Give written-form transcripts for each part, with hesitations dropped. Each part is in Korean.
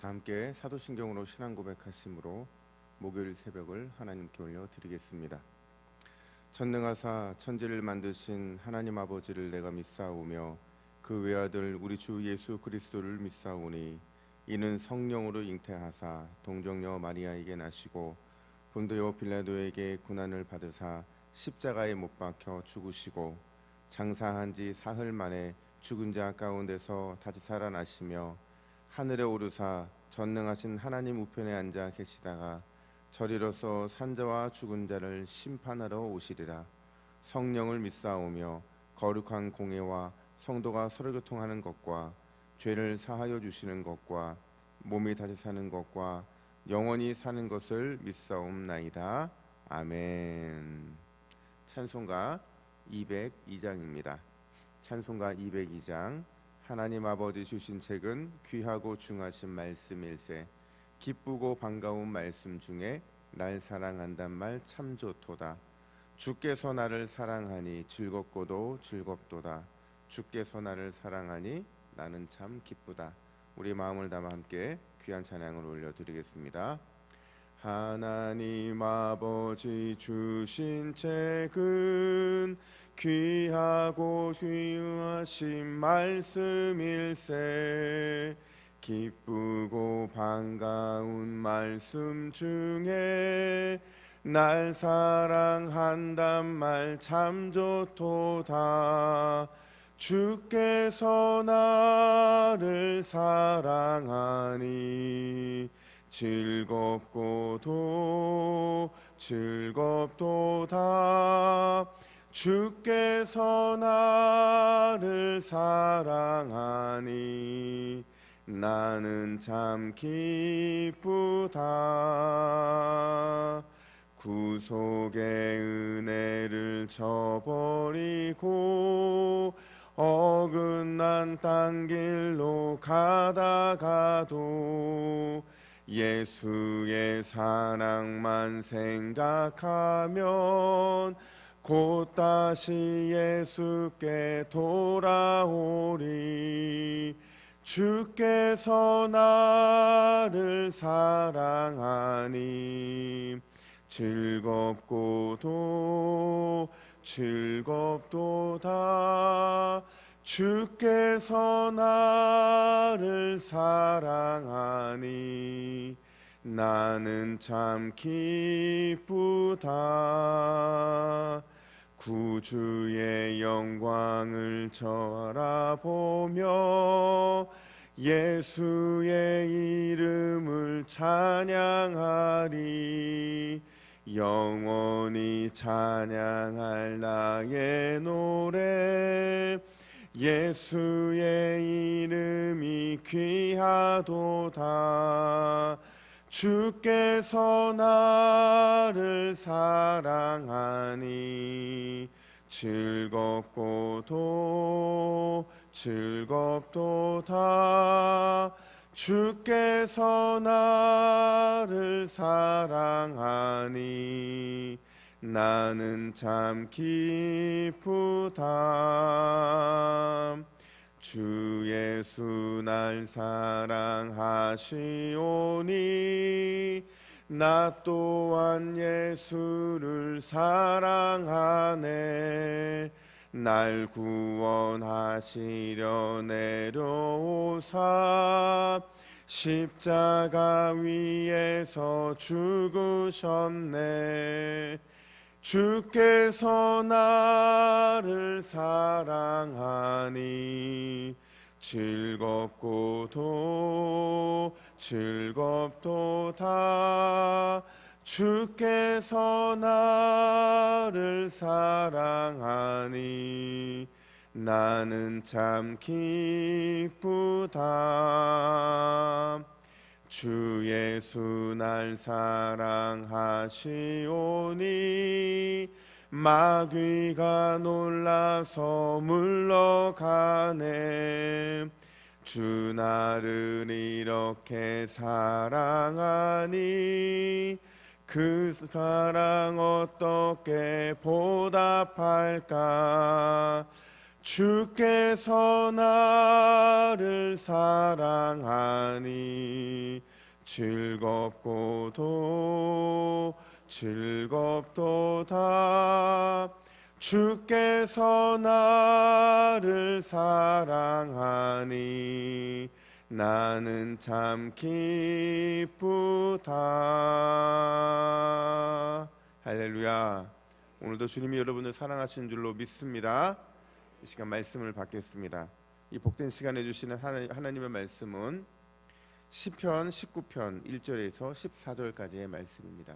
다 함께 사도신경으로 신앙 고백하심으로 목요일 새벽을 하나님께 올려드리겠습니다. 전능하사 천지를 만드신 하나님 아버지를 내가 믿사오며 그 외아들 우리 주 예수 그리스도를 믿사오니 이는 성령으로 잉태하사 동정녀 마리아에게 나시고 본도요 빌라도에게 고난을 받으사 십자가에 못 박혀 죽으시고 장사한 지 사흘 만에 죽은 자 가운데서 다시 살아나시며 하늘에 오르사 전능하신 하나님 우편에 앉아 계시다가 저리로서 산자와 죽은 자를 심판하러 오시리라. 성령을 믿사오며 거룩한 공회와 성도가 서로 교통하는 것과 죄를 사하여 주시는 것과 몸이 다시 사는 것과 영원히 사는 것을 믿사옵나이다. 아멘. 찬송가 202장입니다. 찬송가 202장. 하나님 아버지 주신 책은 귀하고 중하신 말씀일세. 기쁘고 반가운 말씀 중에 날 사랑한단 말 참 좋도다. 주께서 나를 사랑하니 즐겁고도 즐겁도다. 주께서 나를 사랑하니 나는 참 기쁘다. 우리 마음을 담아 함께 귀한 찬양을 올려드리겠습니다. 하나님 아버지 주신 책은 귀하고 귀하신 말씀일세. 기쁘고 반가운 말씀 중에 날 사랑한단 말 참 좋도다. 주께서 나를 사랑하니 즐겁고도 즐겁도다. 주께서 나를 사랑하니 나는 참 기쁘다. 구속의 은혜를 저버리고 어긋난 땅 길로 가다가도 예수의 사랑만 생각하면 곧 다시 예수께 돌아오리. 주께서 나를 사랑하니 즐겁고도 즐겁도다. 주께서 나를 사랑하니 나는 참 기쁘다. 구주의 영광을 바라보며 예수의 이름을 찬양하리. 영원히 찬양할 나의 노래 예수의 이름이 귀하도다. 주께서 나를 사랑하니 즐겁고도 즐겁도다. 주께서 나를 사랑하니 나는 참 기쁘다. 주 예수 날 사랑하시오니 나 또한 예수를 사랑하네. 날 구원하시려 내려오사 십자가 위에서 죽으셨네. 주께서 나를 사랑하니 즐겁고도 즐겁도다. 주께서 나를 사랑하니 나는 참 기쁘다. 주 예수 날 사랑하시오니 마귀가 놀라서 물러가네. 주 나를 이렇게 사랑하니 그 사랑 어떻게 보답할까. 주께서 나를 사랑하니 즐겁도다. 주께서 나를 사랑하니 나는 참 기쁘다. 할렐루야. 오늘도 주님이 여러분을 사랑하시는 줄로 믿습니다. 이 시간 말씀을 받겠습니다. 이 복된 시간에 주시는 하나님의 말씀은 시편 19편 1절에서 14절까지의 말씀입니다.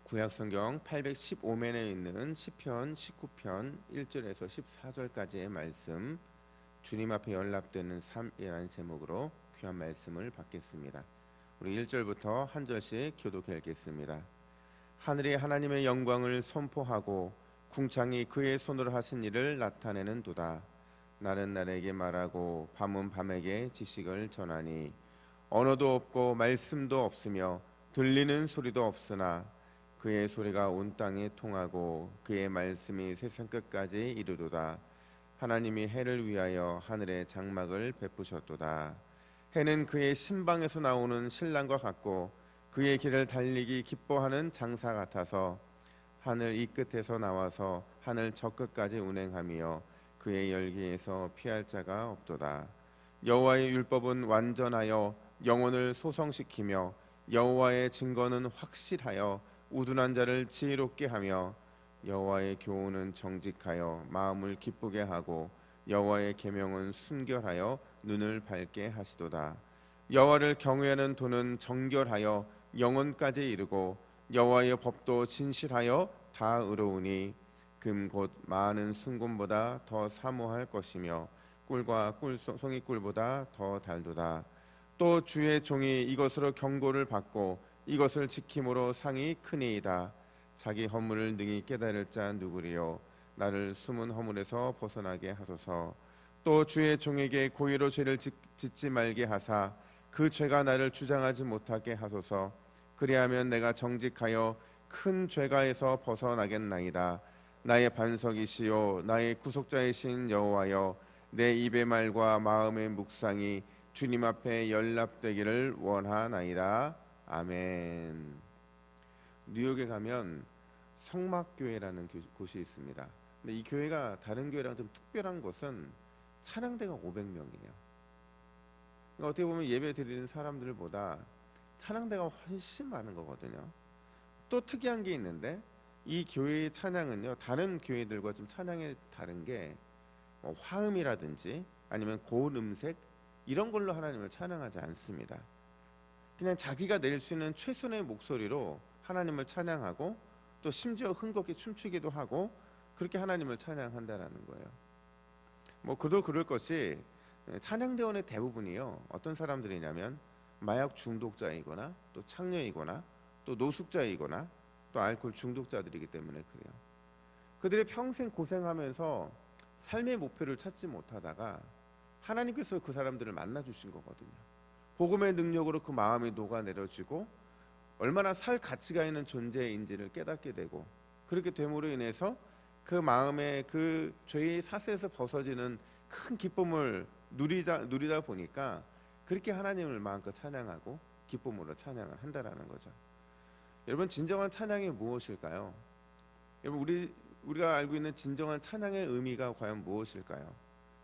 구약성경 815면에 있는 시편 19편 1절에서 14절까지의 말씀, 주님 앞에 연락되는 삶이라는 제목으로 귀한 말씀을 받겠습니다. 우리 1절부터 한 절씩 교독해 읽겠습니다. 하늘이 하나님의 영광을 선포하고 궁창이 그의 손으로 하신 일을 나타내는 도다. 날은 날에게 말하고 밤은 밤에게 지식을 전하니 언어도 없고 말씀도 없으며 들리는 소리도 없으나 그의 소리가 온 땅에 통하고 그의 말씀이 세상 끝까지 이르도다. 하나님이 해를 위하여 하늘에 장막을 베푸셨도다. 해는 그의 신방에서 나오는 신랑과 같고 그의 길을 달리기 기뻐하는 장사 같아서 하늘 이 끝에서 나와서 하늘 저 끝까지 운행하며 그의 열기에서 피할 자가 없도다. 여호와의 율법은 완전하여 영혼을 소성시키며 여호와의 증거는 확실하여 우둔한 자를 지혜롭게 하며 여호와의 교훈은 정직하여 마음을 기쁘게 하고 여호와의 계명은 순결하여 눈을 밝게 하시도다. 여호와를 경외하는 도는 정결하여 영혼까지 이르고 여호와의 법도 진실하여 다 의로우니 금 곧 많은 순금보다 더 사모할 것이며 꿀과 송이꿀보다 더 달도다. 또 주의 종이 이것으로 경고를 받고 이것을 지킴으로 상이 크니이다. 자기 허물을 능히 깨달을 자 누구리요. 나를 숨은 허물에서 벗어나게 하소서. 또 주의 종에게 고의로 죄를 짓지 말게 하사 그 죄가 나를 주장하지 못하게 하소서. 그리하면 내가 정직하여 큰 죄가에서 벗어나겠나이다. 나의 반석이시요 나의 구속자이신 여호와여, 내 입의 말과 마음의 묵상이 주님 앞에 연락되기를 원하나이다. 아멘. 뉴욕에 가면 성막교회라는 곳이 있습니다. 근데 이 교회가 다른 교회랑 좀 특별한 것은 찬양대가 500명이에요. 그러니까 어떻게 보면 예배 드리는 사람들보다 찬양대가 훨씬 많은 거거든요. 또 특이한 게 있는데 이 교회의 찬양은요, 다른 교회들과 좀 찬양이 다른 게 화음이라든지 아니면 고운 음색 이런 걸로 하나님을 찬양하지 않습니다. 그냥 자기가 낼 수 있는 최선의 목소리로 하나님을 찬양하고 또 심지어 흥겹게 춤추기도 하고 그렇게 하나님을 찬양한다라는 거예요. 그도 그럴 것이 찬양대원의 대부분이요, 어떤 사람들이냐면 마약 중독자이거나 또 창녀이거나 또 노숙자이거나 또 알코올 중독자들이기 때문에 그래요. 그들이 평생 고생하면서 삶의 목표를 찾지 못하다가 하나님께서 그 사람들을 만나 주신 거거든요. 복음의 능력으로 그 마음이 녹아내려지고 얼마나 살 가치가 있는 존재인지를 깨닫게 되고, 그렇게 됨으로 인해서 그 마음에 그 죄의 사슬에서 벗어지는 큰 기쁨을 누리다 보니까 그렇게 하나님을 마음껏 찬양하고 기쁨으로 찬양을 한다라는 거죠. 여러분, 진정한 찬양이 무엇일까요? 여러분, 우리가 알고 있는 진정한 찬양의 의미가 과연 무엇일까요?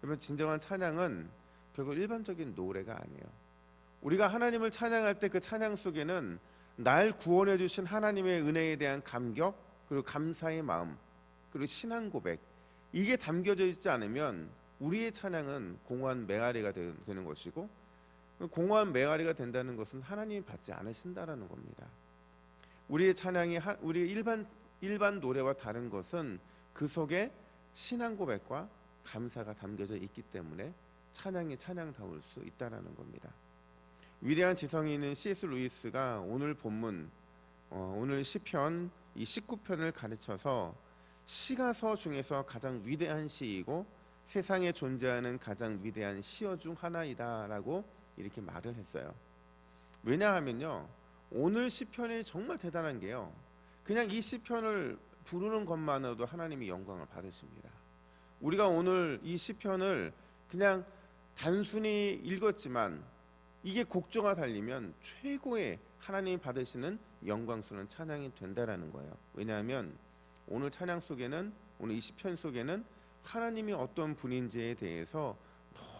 여러분, 진정한 찬양은 결국 일반적인 노래가 아니에요. 우리가 하나님을 찬양할 때 그 찬양 속에는 날 구원해 주신 하나님의 은혜에 대한 감격, 그리고 감사의 마음, 그리고 신앙 고백, 이게 담겨져 있지 않으면 우리의 찬양은 공허한 메아리가 되는 것이고, 공허한 메아리가 된다는 것은 하나님이 받지 않으신다라는 겁니다. 우리의 찬양이 우리의 일반 노래와 다른 것은 그 속에 신앙 고백과 감사가 담겨져 있기 때문에 찬양이 찬양다울 수 있다라는 겁니다. 위대한 지성이 있는 C.S. 루이스가 오늘 본문, 오늘 시편 이 19편을 가르쳐서 시가서 중에서 가장 위대한 시이고 세상에 존재하는 가장 위대한 시어 중 하나이다라고 이렇게 말을 했어요. 왜냐하면요, 오늘 시편이 정말 대단한 게요, 그냥 이 시편을 부르는 것만으로도 하나님이 영광을 받으십니다. 우리가 오늘 이 시편을 그냥 단순히 읽었지만 이게 곡조가 달리면 최고의 하나님이 받으시는 영광스러운 찬양이 된다라는 거예요. 왜냐하면 오늘 찬양 속에는, 오늘 이 시편 속에는 하나님이 어떤 분인지에 대해서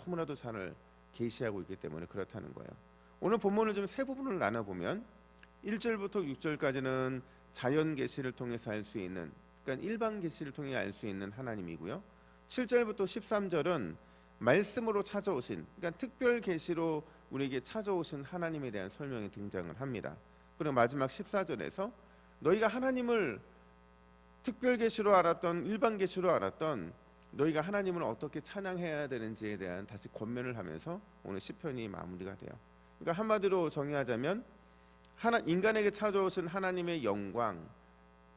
너무나도 잘 계시하고 있기 때문에 그렇다는 거예요. 오늘 본문을 좀 세 부분을 나눠보면 1절부터 6절까지는 자연 계시를 통해서 알 수 있는, 그러니까 일반 계시를 통해 알 수 있는 하나님이고요. 7절부터 13절은 말씀으로 찾아오신, 그러니까 특별 계시로 우리에게 찾아오신 하나님에 대한 설명이 등장을 합니다. 그리고 마지막 14절에서 너희가 하나님을 특별 계시로 알았던, 일반 계시로 알았던 너희가 하나님을 어떻게 찬양해야 되는지에 대한 다시 권면을 하면서 오늘 시편이 마무리가 돼요. 그러니까 한마디로 정의하자면 인간에게 찾아오신 하나님의 영광,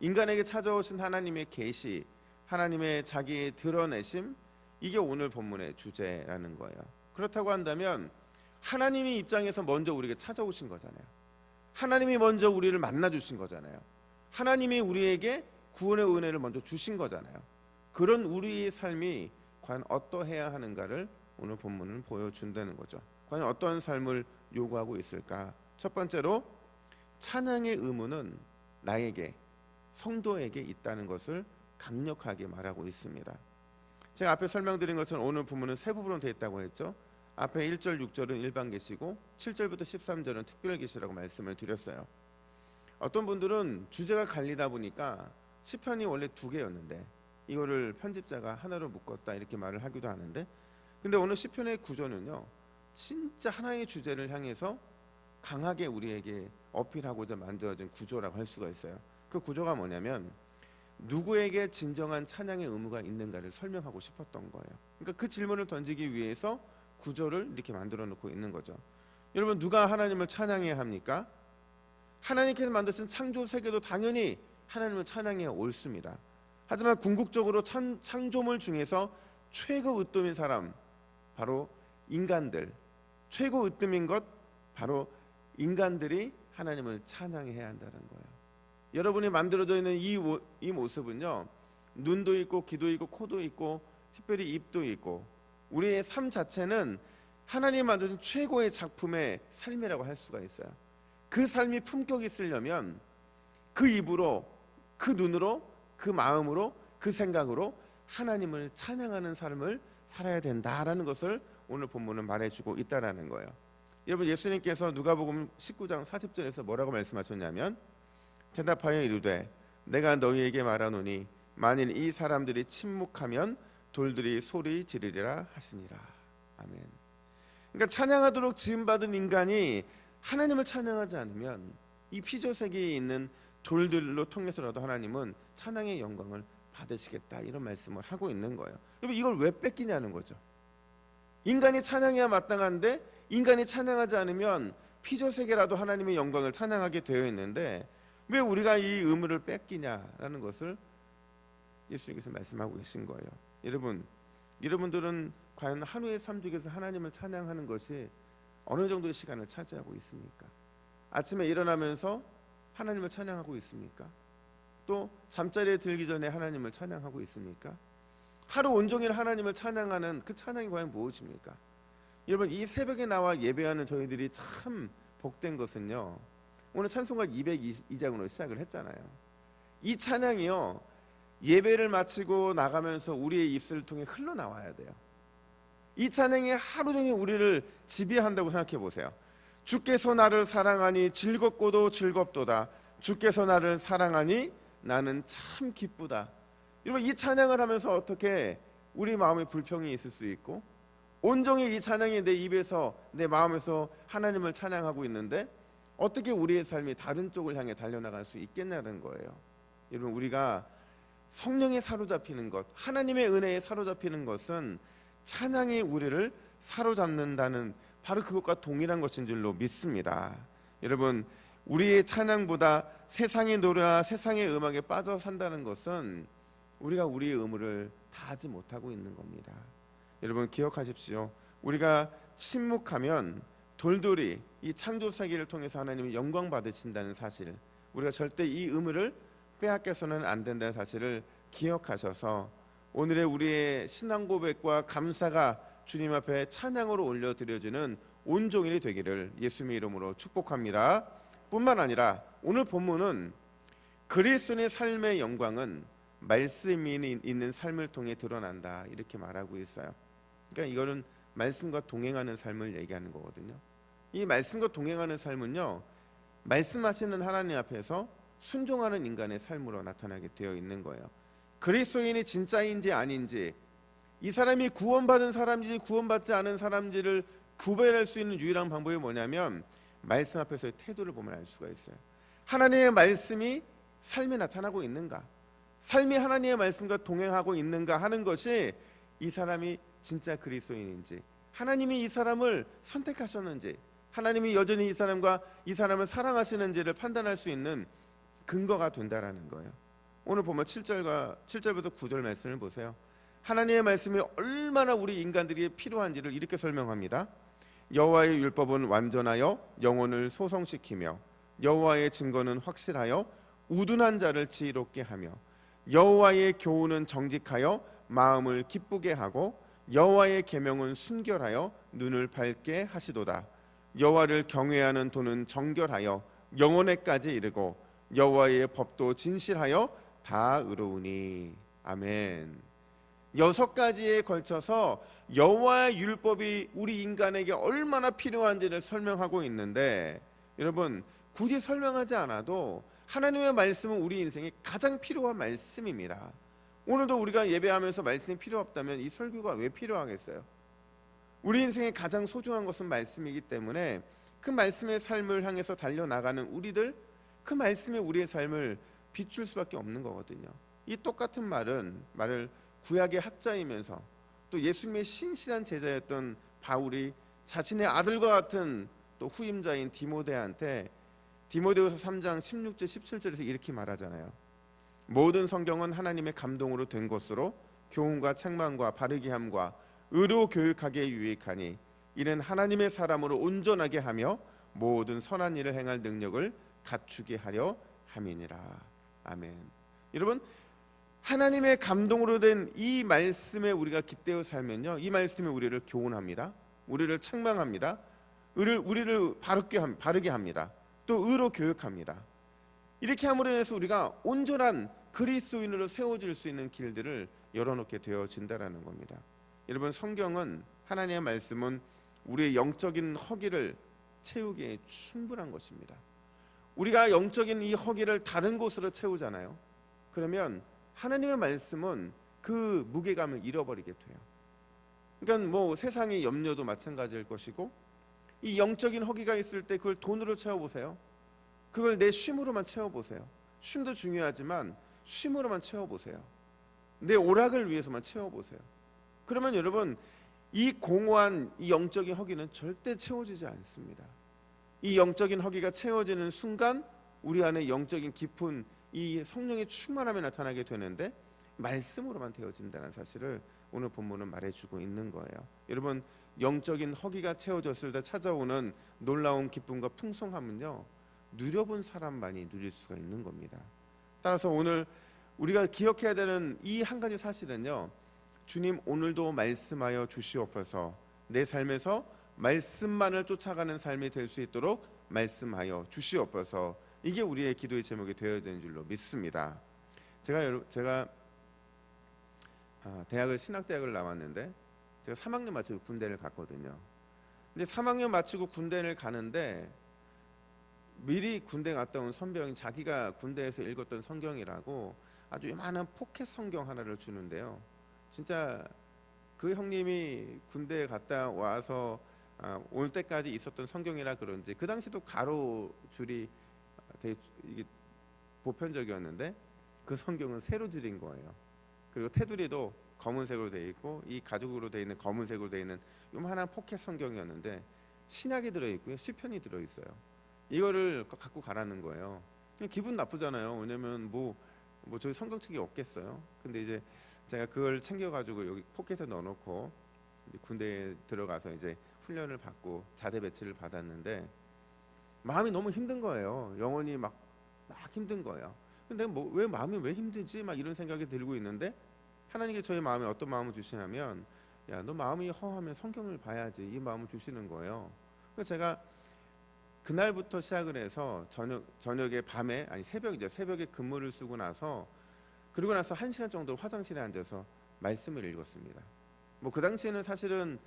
인간에게 찾아오신 하나님의 계시, 하나님의 자기의 드러내심, 이게 오늘 본문의 주제라는 거예요. 그렇다고 한다면 하나님이 입장에서 먼저 우리에게 찾아오신 거잖아요. 하나님이 먼저 우리를 만나 주신 거잖아요. 하나님이 우리에게 구원의 은혜를 먼저 주신 거잖아요. 그런 우리의 삶이 과연 어떠해야 하는가를 오늘 본문은 보여준다는 거죠. 과연 어떤 삶을 요구하고 있을까? 첫 번째로 찬양의 의무는 나에게, 성도에게 있다는 것을 강력하게 말하고 있습니다. 제가 앞에 설명드린 것처럼 오늘 본문은 세 부분으로 되어 있다고 했죠. 앞에 1절, 6절은 일반 계시고 7절부터 13절은 특별 계시라고 말씀을 드렸어요. 어떤 분들은 주제가 갈리다 보니까 시편이 원래 두 개였는데 이거를 편집자가 하나로 묶었다 이렇게 말을 하기도 하는데, 근데 오늘 시편의 구조는요, 진짜 하나의 주제를 향해서 강하게 우리에게 어필하고자 만들어진 구조라고 할 수가 있어요. 그 구조가 뭐냐면 누구에게 진정한 찬양의 의무가 있는가를 설명하고 싶었던 거예요. 그러니까 그 질문을 던지기 위해서 구조를 이렇게 만들어 놓고 있는 거죠. 여러분, 누가 하나님을 찬양해야 합니까? 하나님께서 만드신 창조 세계도 당연히 하나님을 찬양해야 옳습니다. 하지만 궁극적으로 창조물 중에서 최고 으뜸인 사람, 바로 인간들, 최고 으뜸인 것 바로 인간들이 하나님을 찬양해야 한다는 거예요. 여러분이 만들어져 있는 이 모습은요, 눈도 있고 귀도 있고 코도 있고 특별히 입도 있고 우리의 삶 자체는 하나님 만드신 최고의 작품의 삶이라고 할 수가 있어요. 그 삶이 품격이 있으려면 그 입으로, 그 눈으로, 그 마음으로, 그 생각으로 하나님을 찬양하는 삶을 살아야 된다라는 것을 오늘 본문은 말해주고 있다라는 거예요. 여러분, 예수님께서 누가복음 19장 40절에서 뭐라고 말씀하셨냐면 대답하여 이르되 내가 너희에게 말하노니 만일 이 사람들이 침묵하면 돌들이 소리 지르리라 하시니라. 아멘. 그러니까 찬양하도록 지음받은 인간이 하나님을 찬양하지 않으면 이 피조세계에 있는 돌들로 통해서라도 하나님은 찬양의 영광을 받으시겠다, 이런 말씀을 하고 있는 거예요. 여러분, 이걸 왜 뺏기냐는 거죠. 인간이 찬양해야 마땅한데 인간이 찬양하지 않으면 피조세계라도 하나님의 영광을 찬양하게 되어 있는데 왜 우리가 이 의무를 뺏기냐라는 것을 예수님께서 말씀하고 계신 거예요. 여러분들은 과연 하루의 삶 중에서 하나님을 찬양하는 것이 어느 정도의 시간을 차지하고 있습니까? 아침에 일어나면서 하나님을 찬양하고 있습니까? 또 잠자리에 들기 전에 하나님을 찬양하고 있습니까? 하루 온종일 하나님을 찬양하는 그 찬양이 과연 무엇입니까? 여러분, 이 새벽에 나와 예배하는 저희들이 참 복된 것은요, 오늘 찬송가 202장으로 시작을 했잖아요. 이 찬양이요, 예배를 마치고 나가면서 우리의 입술을 통해 흘러나와야 돼요. 이 찬양이 하루 종일 우리를 지배한다고 생각해 보세요. 주께서 나를 사랑하니 즐겁고도 즐겁도다. 주께서 나를 사랑하니 나는 참 기쁘다. 여러분, 이 찬양을 하면서 어떻게 우리 마음에 불평이 있을 수 있고 온종일 이 찬양이 내 입에서, 내 마음에서 하나님을 찬양하고 있는데 어떻게 우리의 삶이 다른 쪽을 향해 달려나갈 수 있겠냐는 거예요. 여러분, 우리가 성령에 사로잡히는 것, 하나님의 은혜에 사로잡히는 것은 찬양이 우리를 사로잡는다는 바로 그것과 동일한 것인 줄로 믿습니다. 여러분, 우리의 찬양보다 세상의 노래와 세상의 음악에 빠져 산다는 것은 우리가 우리의 의무를 다하지 못하고 있는 겁니다. 여러분, 기억하십시오. 우리가 침묵하면 돌돌이 이 창조 세계를 통해서 하나님이 영광 받으신다는 사실, 우리가 절대 이 의무를 빼앗겨서는 안 된다는 사실을 기억하셔서 오늘의 우리의 신앙 고백과 감사가 주님 앞에 찬양으로 올려드려지는 온종일이 되기를 예수님의 이름으로 축복합니다. 뿐만 아니라 오늘 본문은 그리스도인의 삶의 영광은 말씀이 있는 삶을 통해 드러난다 이렇게 말하고 있어요. 그러니까 이거는 말씀과 동행하는 삶을 얘기하는 거거든요. 이 말씀과 동행하는 삶은요, 말씀하시는 하나님 앞에서 순종하는 인간의 삶으로 나타나게 되어 있는 거예요. 그리스도인이 진짜인지 아닌지, 이 사람이 구원받은 사람인지 구원받지 않은 사람인지를 구별할 수 있는 유일한 방법이 뭐냐면 말씀 앞에서의 태도를 보면 알 수가 있어요. 하나님의 말씀이 삶에 나타나고 있는가, 삶이 하나님의 말씀과 동행하고 있는가 하는 것이 이 사람이 진짜 그리스도인인지, 하나님이 이 사람을 선택하셨는지, 하나님이 여전히 이 사람을 사랑하시는지를 판단할 수 있는 근거가 된다라는 거예요. 오늘 보면 7절부터 9절 말씀을 보세요. 하나님의 말씀이 얼마나 우리 인간들이 필요한지를 이렇게 설명합니다. 여호와의 율법은 완전하여 영혼을 소성시키며 여호와의 증거는 확실하여 우둔한 자를 지혜롭게 하며 여호와의 교훈은 정직하여 마음을 기쁘게 하고 여호와의 계명은 순결하여 눈을 밝게 하시도다. 여호와를 경외하는 도는 정결하여 영혼에까지 이르고 여호와의 법도 진실하여 다 의로우니. 아멘. 6가지에 걸쳐서 여호와의 율법이 우리 인간에게 얼마나 필요한지를 설명하고 있는데, 여러분 굳이 설명하지 않아도 하나님의 말씀은 우리 인생에 가장 필요한 말씀입니다. 오늘도 우리가 예배하면서 말씀이 필요 없다면 이 설교가 왜 필요하겠어요? 우리 인생에 가장 소중한 것은 말씀이기 때문에 그 말씀의 삶을 향해서 달려나가는 우리들, 그 말씀이 우리의 삶을 비출 수밖에 없는 거거든요. 이 똑같은 말을 구약의 학자이면서 또 예수님의 신실한 제자였던 바울이 자신의 아들과 같은 또 후임자인 디모데한테 디모데후서 3장 16절 17절에서 이렇게 말하잖아요. 모든 성경은 하나님의 감동으로 된 것으로 교훈과 책망과 바르게 함과 의로 교육하기에 유익하니 이는 하나님의 사람으로 온전하게 하며 모든 선한 일을 행할 능력을 갖추게 하려 함이니라. 아멘. 여러분, 하나님의 감동으로 된 이 말씀에 우리가 깃대어 살면요, 이 말씀이 우리를 교훈합니다. 우리를 책망합니다. 우리를 바르게 합니다. 또 의로 교육합니다. 이렇게 함으로 인해서 우리가 온전한 그리스도인으로 세워질 수 있는 길들을 열어놓게 되어진다라는 겁니다. 여러분, 성경은, 하나님의 말씀은 우리의 영적인 허기를 채우기에 충분한 것입니다. 우리가 영적인 이 허기를 다른 곳으로 채우잖아요. 그러면 하나님의 말씀은 그 무게감을 잃어버리게 돼요. 그러니까 뭐 세상의 염려도 마찬가지일 것이고, 이 영적인 허기가 있을 때 그걸 돈으로 채워보세요. 그걸 내 쉼으로만 채워보세요. 쉼도 중요하지만 쉼으로만 채워보세요. 내 오락을 위해서만 채워보세요. 그러면 여러분, 이 공허한 이 영적인 허기는 절대 채워지지 않습니다. 이 영적인 허기가 채워지는 순간 우리 안에 영적인 깊은 이 성령의 충만함이 나타나게 되는데 말씀으로만 되어진다는 사실을 오늘 본문은 말해주고 있는 거예요. 여러분, 영적인 허기가 채워졌을 때 찾아오는 놀라운 기쁨과 풍성함은요, 누려본 사람만이 누릴 수가 있는 겁니다. 따라서 오늘 우리가 기억해야 되는 이 한 가지 사실은요, 주님 오늘도 말씀하여 주시옵소서, 내 삶에서 말씀만을 쫓아가는 삶이 될 수 있도록 말씀하여 주시옵소서, 이게 우리의 기도의 제목이 되어야 되는 줄로 믿습니다. 제가 대학을 신학대학을 나왔는데 제가 3학년 마치고 군대를 갔거든요. 근데 3학년 마치고 군대를 가는데 미리 군대 갔다 온 선배형이 자기가 군대에서 읽었던 성경이라고 아주 요만한 포켓 성경 하나를 주는데요. 진짜 그 형님이 군대에 갔다 와서 올 때까지 있었던 성경이라 그런지 그 당시도 가로 줄이 되게 이게 보편적이었는데 그 성경은 세로 줄인 거예요. 그리고 테두리도 검은색으로 되어 있고 이 가죽으로 되어 있는 검은색으로 되어 있는 요만한 포켓 성경이었는데 신약이 들어 있고요, 시편이 들어 있어요. 이거를 갖고 가라는 거예요. 기분 나쁘잖아요. 왜냐면 뭐 저희 성경책이 없겠어요. 근데 이제 제가 그걸 챙겨가지고 여기 포켓에 넣어놓고 군대에 들어가서 이제 훈련을 받고 자대 배치를 받았는데 마음이 너무 힘든 거예요. 영혼이 막 힘든 거예요. 근데 뭐 왜 마음이 왜 힘들지? 막 이런 생각이 들고 있는데 하나님께 저의 마음에 어떤 마음을 주시냐면, 야, 너 마음이 허하면 성경을 봐야지, 이 마음을 주시는 거예요. 그래서 제가 그날부터 시작을 해서 저녁에 밤에, 아니 새벽이죠, 새벽에 근무를 쓰고 나서, 그리고 나서 1시간 정도 화장실에 앉아서 말씀을 읽었습니다. 뭐 그 당시에는 사실은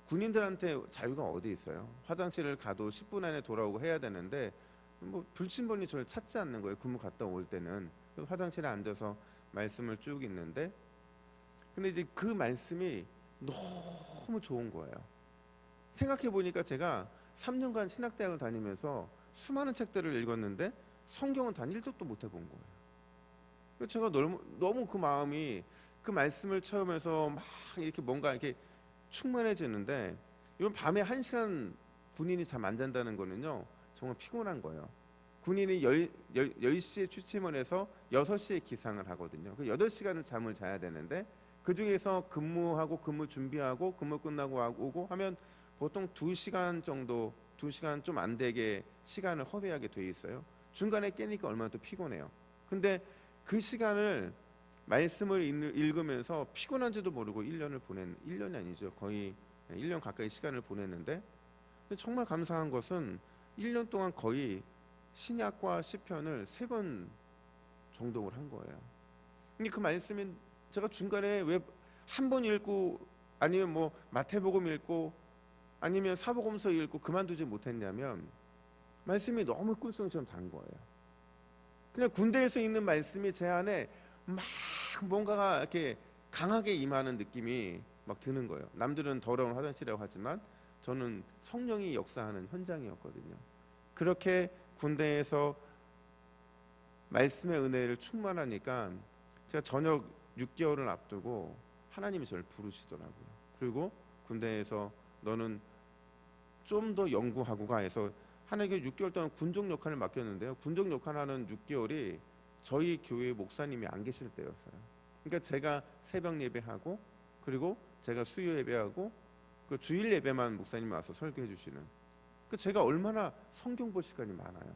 군인들한테 자유가 어디 있어요. 화장실을 가도 10분 안에 돌아오고 해야 되는데 뭐 불침번이 저를 찾지 않는 거예요. 근무 갔다 올 때는. 그래서 화장실에 앉아서 말씀을 쭉 읽는데, 근데 이제 그 말씀이 너무 좋은 거예요. 생각해 보니까 제가 3년간 신학대학을 다니면서 수많은 책들을 읽었는데 성경은 단 1쪽도 못 해본 거예요. 그래서 제가 너무 그 마음이, 그 말씀을 처음에서 막 이렇게 뭔가 이렇게 충만해지는데, 이런 밤에 1시간 군인이 잠 안 잔다는 거는요 정말 피곤한 거예요. 군인이 10시에 취침을 해서 6시에 기상을 하거든요. 그 8시간을 잠을 자야 되는데, 그 중에서 근무하고 근무 준비하고 근무 끝나고 오고 하면 보통 2시간 정도, 2시간 좀 안 되게 시간을 허비하게 돼 있어요. 중간에 깨니까 얼마나 또 피곤해요. 근데 그 시간을 말씀을 읽으면서 피곤한지도 모르고 1년이 아니죠, 거의 1년 가까이 시간을 보냈는데, 정말 감사한 것은 1년 동안 거의 신약과 시편을 3번 정독을 한 거예요. 근데 그 말씀이 제가 중간에 왜 한 번 읽고 아니면 뭐 마태복음 읽고 아니면 사복음서 읽고 그만두지 못했냐면, 말씀이 너무 꿀송이처럼 단 거예요. 그냥 군대에서 읽는 말씀이 제 안에 막 뭔가가 이렇게 강하게 임하는 느낌이 막 드는 거예요. 남들은 더러운 화장실이라고 하지만 저는 성령이 역사하는 현장이었거든요. 그렇게 군대에서 말씀의 은혜를 충만하니까 제가 전역 6개월을 앞두고 하나님이 저를 부르시더라고요. 그리고 군대에서 너는 좀 더 연구하고 가 해서 하나님께 6개월 동안 군종 역할을 맡겼는데요. 군종 역할하는 6개월이 저희 교회 목사님이 안 계실 때였어요. 그러니까 제가 새벽 예배하고, 그리고 제가 수요 예배하고, 그 주일 예배만 목사님이 와서 설교해 주시는. 그 제가 얼마나 성경 볼 시간이 많아요.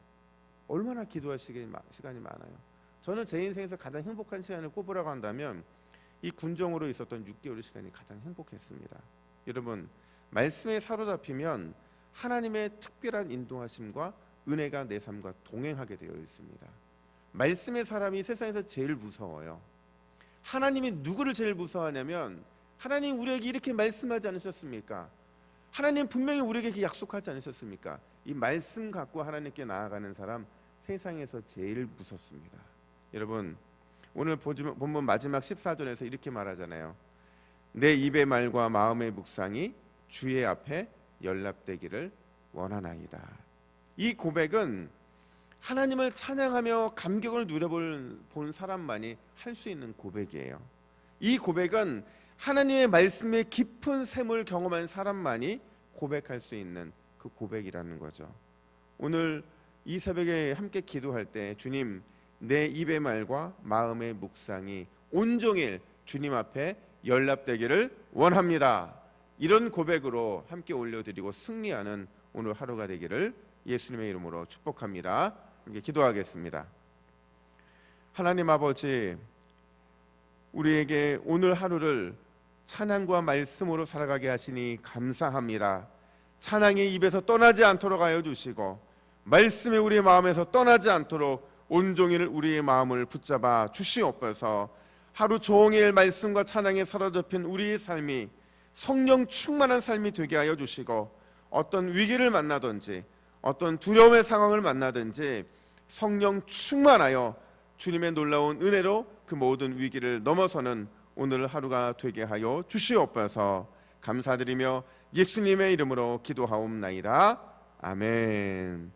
얼마나 기도할 시간이 많아요. 저는 제 인생에서 가장 행복한 시간을 꼽으라고 한다면 이 군종으로 있었던 6개월의 시간이 가장 행복했습니다. 여러분, 말씀에 사로잡히면 하나님의 특별한 인도하심과 은혜가 내 삶과 동행하게 되어 있습니다. 말씀의 사람이 세상에서 제일 무서워요. 하나님이 누구를 제일 무서워하냐면, 하나님 우리에게 이렇게 말씀하지 않으셨습니까? 하나님 분명히 우리에게 이렇게 약속하지 않으셨습니까? 이 말씀 갖고 하나님께 나아가는 사람 세상에서 제일 무섭습니다. 여러분, 오늘 본문 마지막 14절에서 이렇게 말하잖아요. 내 입의 말과 마음의 묵상이 주의 앞에 연락되기를 원하나이다. 이 고백은 하나님을 찬양하며 감격을 누려본 사람만이 할 수 있는 고백이에요. 이 고백은 하나님의 말씀의 깊은 샘을 경험한 사람만이 고백할 수 있는 그 고백이라는 거죠. 오늘 이 새벽에 함께 기도할 때, 주님, 내 입의 말과 마음의 묵상이 온종일 주님 앞에 연락되기를 원합니다. 이런 고백으로 함께 올려드리고 승리하는 오늘 하루가 되기를 예수님의 이름으로 축복합니다. 함께 기도하겠습니다. 하나님 아버지, 우리에게 오늘 하루를 찬양과 말씀으로 살아가게 하시니 감사합니다. 찬양이 입에서 떠나지 않도록 하여 주시고, 말씀이 우리의 마음에서 떠나지 않도록 온종일 우리의 마음을 붙잡아 주시옵소서. 하루 종일 말씀과 찬양에 사로잡힌 우리의 삶이 성령 충만한 삶이 되게 하여 주시고, 어떤 위기를 만나든지 어떤 두려움의 상황을 만나든지 성령 충만하여 주님의 놀라운 은혜로 그 모든 위기를 넘어서는 오늘 하루가 되게 하여 주시옵소서. 감사드리며 예수님의 이름으로 기도하옵나이다. 아멘.